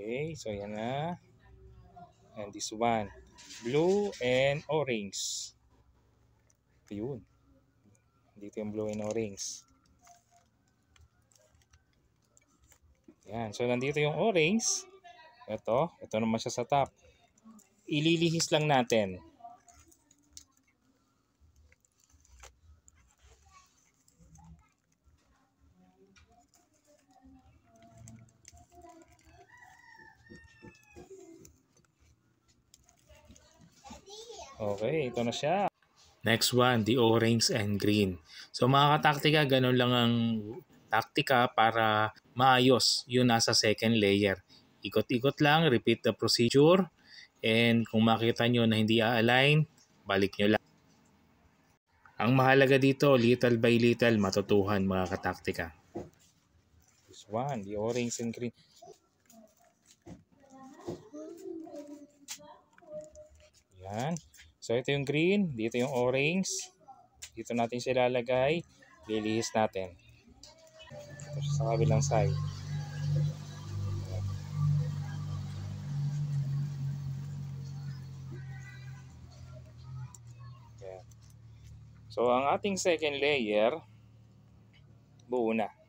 Okay, so yan na. And this one, blue and orange. Yun. Dito yung blue and orange. Yan. So, nandito yung orange. Ito naman siya sa top. Ililihis lang natin. Okay, ito na siya. Next one, the orange and green. So mga kataktika, ganun lang ang taktika para maayos yung nasa second layer. Ikot-ikot lang, repeat the procedure. And kung makita nyo na hindi a-align, balik nyo lang. Ang mahalaga dito, little by little, matutuhan mga kataktika. This one, the orange and green. Yan. So ito yung green, dito yung orange. Dito natin sila lalagay. Lilihis natin. Ito sa kabilang side. Yan. So ang ating second layer, buo na.